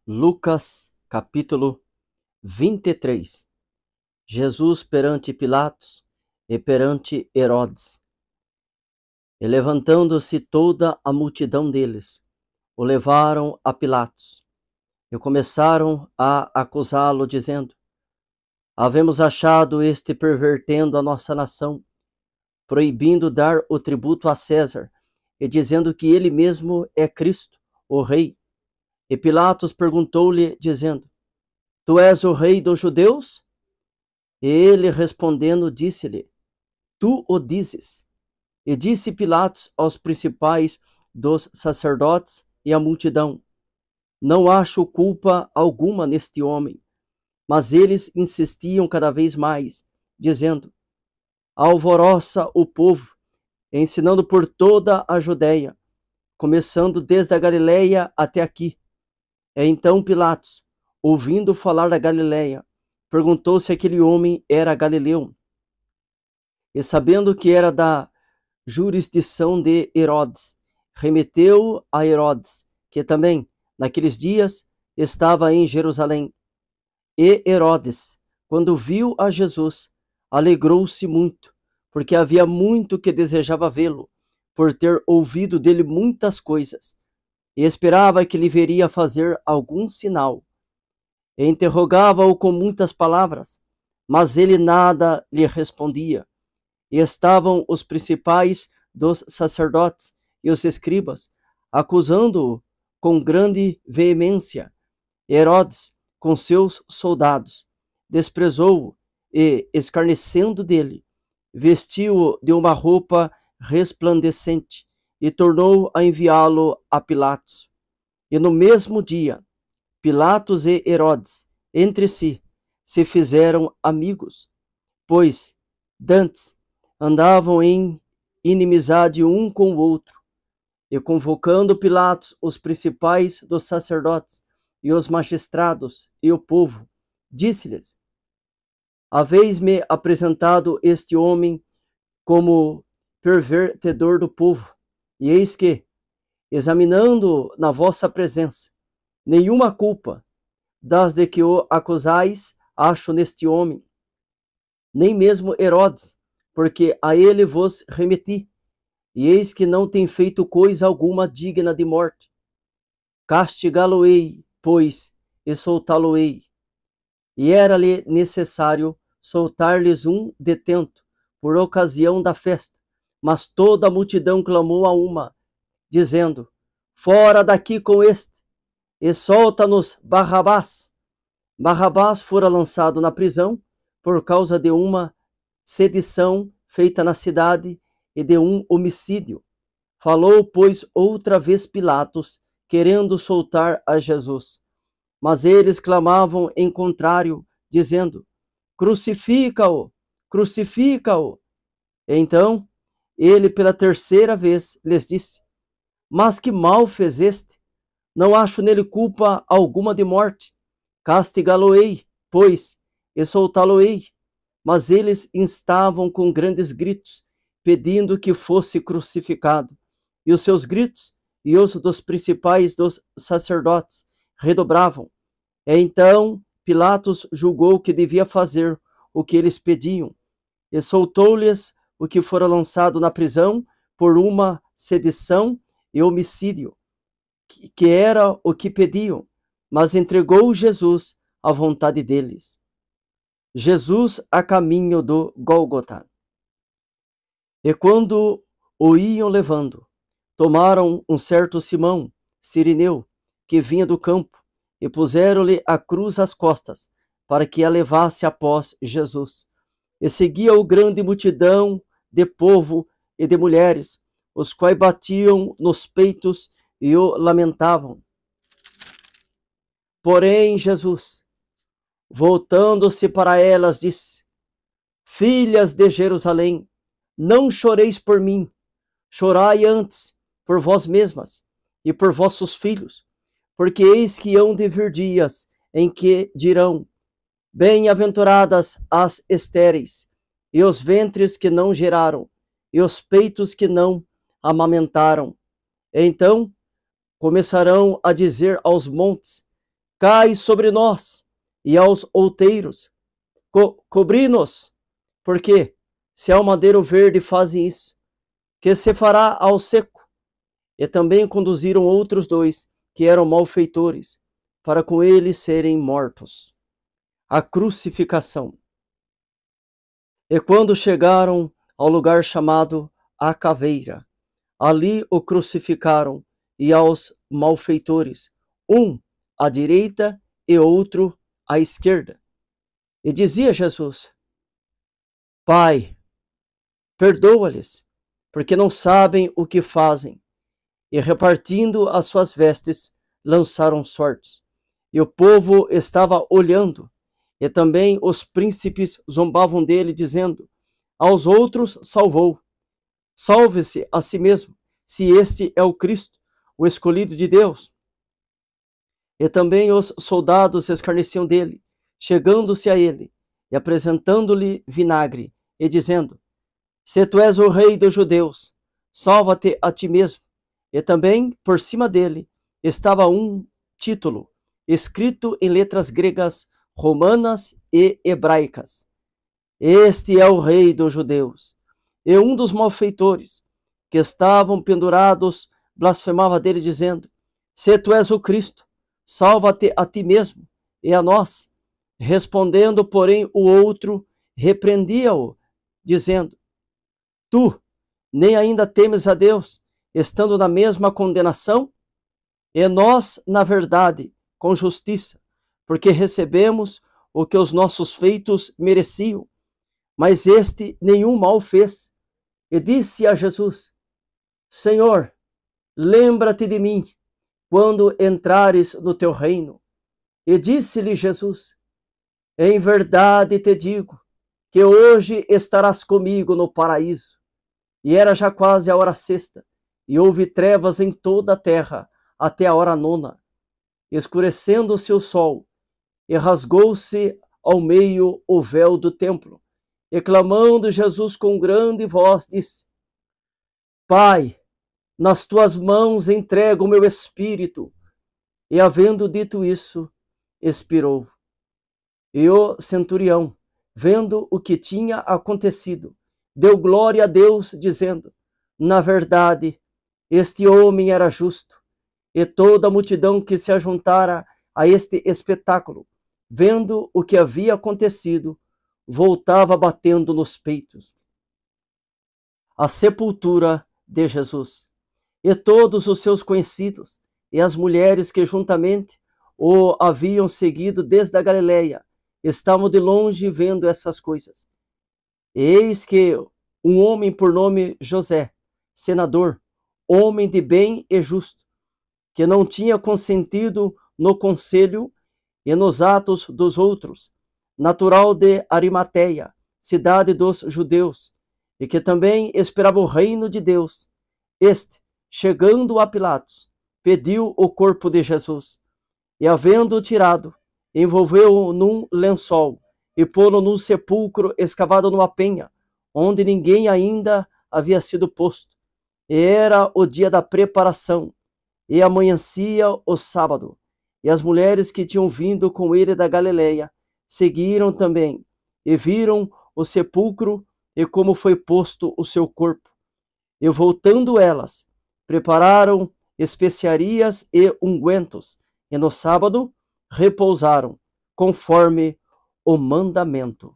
Lucas, capítulo 23. Jesus perante Pilatos e perante Herodes. E levantando-se toda a multidão deles, o levaram a Pilatos, e começaram a acusá-lo, dizendo: Havemos achado este pervertendo a nossa nação, proibindo dar o tributo a César, e dizendo que ele mesmo é Cristo, o Rei. E Pilatos perguntou-lhe, dizendo: Tu és o Rei dos judeus? E ele respondendo disse-lhe: Tu o dizes. E disse Pilatos aos principais dos sacerdotes e à multidão: Não acho culpa alguma neste homem. Mas eles insistiam cada vez mais, dizendo: Alvoroça o povo, ensinando por toda a Judéia, começando desde a Galileia até aqui. E então Pilatos, ouvindo falar da Galileia, perguntou se aquele homem era galileu. E sabendo que era da jurisdição de Herodes, remeteu a Herodes, que também, naqueles dias, estava em Jerusalém. E Herodes, quando viu a Jesus, alegrou-se muito, porque havia muito que desejava vê-lo, por ter ouvido dele muitas coisas, e esperava que lhe veria fazer algum sinal. E interrogava-o com muitas palavras, mas ele nada lhe respondia. E estavam os principais dos sacerdotes e os escribas, acusando-o com grande veemência. Herodes, com seus soldados, desprezou-o e, escarnecendo dele, vestiu-o de uma roupa resplandecente e tornou a enviá-lo a Pilatos. E no mesmo dia, Pilatos e Herodes, entre si, se fizeram amigos, pois, dantes, andavam em inimizade um com o outro. E convocando Pilatos os principais dos sacerdotes e os magistrados e o povo, disse-lhes: Haveis-me apresentado este homem como pervertedor do povo, e eis que, examinando-o na vossa presença, nenhuma culpa das de que o acusais acho neste homem, nem mesmo Herodes, porque a ele vos remeti, e eis que não tem feito coisa alguma digna de morte. Castigá-lo-ei, pois, e soltá-lo-ei. E era-lhe necessário soltar-lhes um detento, por ocasião da festa, mas toda a multidão clamou a uma, dizendo: Fora daqui com este, e solta-nos Barrabás. Barrabás fora lançado na prisão por causa de uma sedição feita na cidade e de um homicídio. Falou, pois, outra vez Pilatos, querendo soltar a Jesus. Mas eles clamavam em contrário, dizendo: Crucifica-o, crucifica-o. Então ele pela terceira vez lhes disse: Mas que mal fez este? Não acho nele culpa alguma de morte. Castigá-lo-ei, pois, e soltá-lo-ei. Mas eles instavam com grandes gritos, pedindo que fosse crucificado. E os seus gritos e os dos principais dos sacerdotes redobravam. E então Pilatos julgou que devia fazer o que eles pediam, e soltou-lhes o que fora lançado na prisão por uma sedição e homicídio, que era o que pediam, mas entregou Jesus à vontade deles. Jesus a caminho do Gólgota. E quando o iam levando, tomaram um certo Simão, sirineu, que vinha do campo, e puseram-lhe a cruz às costas, para que a levasse após Jesus. E seguia-o grande multidão de povo e de mulheres, os quais batiam nos peitos e o lamentavam. Porém, Jesus, voltando-se para elas, disse: Filhas de Jerusalém, não choreis por mim, chorai antes por vós mesmas e por vossos filhos, porque eis que hão de vir dias em que dirão: Bem-aventuradas as estéreis, e os ventres que não geraram, e os peitos que não amamentaram. Então começarão a dizer aos montes: cai sobre nós e aos outeiros, cobri-nos, porque se ao madeiro verde fazem isso, que se fará ao seco? E também conduziram outros dois, que eram malfeitores, para com eles serem mortos. A crucificação. E quando chegaram ao lugar chamado A Caveira, ali o crucificaram, e aos malfeitores, um à direita e outro à esquerda. E dizia Jesus: Pai, perdoa-lhes, porque não sabem o que fazem. E repartindo as suas vestes, lançaram sortes. E o povo estava olhando, e também os príncipes zombavam dele, dizendo: aos outros salvou. Salve-se a si mesmo, se este é o Cristo, o escolhido de Deus. E também os soldados escarneciam dele, chegando-se a ele e apresentando-lhe vinagre, e dizendo: se tu és o rei dos judeus, salva-te a ti mesmo. E também, por cima dele, estava um título, escrito em letras gregas, romanas e hebraicas: Este é o rei dos judeus. E um dos malfeitores, que estavam pendurados, blasfemava dele, dizendo: se tu és o Cristo, salva-te a ti mesmo e a nós. Respondendo, porém, o outro repreendia-o, dizendo: tu nem ainda temes a Deus, estando na mesma condenação? E nós, na verdade, com justiça, porque recebemos o que os nossos feitos mereciam. Mas este nenhum mal fez. E disse a Jesus: Senhor, lembra-te de mim quando entrares no teu reino. E disse-lhe Jesus: em verdade te digo que hoje estarás comigo no paraíso. E era já quase a hora sexta, e houve trevas em toda a terra até a hora nona. Escurecendo-se o sol, e rasgou-se ao meio o véu do templo. E clamando Jesus com grande voz, disse: Pai, nas tuas mãos entrego o meu espírito. E havendo dito isso, expirou. E o centurião, vendo o que tinha acontecido, deu glória a Deus, dizendo: na verdade, este homem era justo. E toda a multidão que se ajuntara a este espetáculo, vendo o que havia acontecido, voltava batendo nos peitos. A sepultura de Jesus. E todos os seus conhecidos, e as mulheres que juntamente o haviam seguido desde a Galileia, estavam de longe vendo essas coisas. Eis que um homem por nome José, senador, homem de bem e justo, que não tinha consentido no conselho e nos atos dos outros, natural de Arimateia, cidade dos judeus, e que também esperava o reino de Deus, este, chegando a Pilatos, pediu o corpo de Jesus, e havendo-o tirado, envolveu-o num lençol, e pô-lo num sepulcro escavado numa penha, onde ninguém ainda havia sido posto. E era o dia da preparação, e amanhecia o sábado. E as mulheres que tinham vindo com ele da Galileia seguiram também, e viram o sepulcro e como foi posto o seu corpo. E voltando elas, prepararam especiarias e ungüentos, e no sábado repousaram, conforme o mandamento.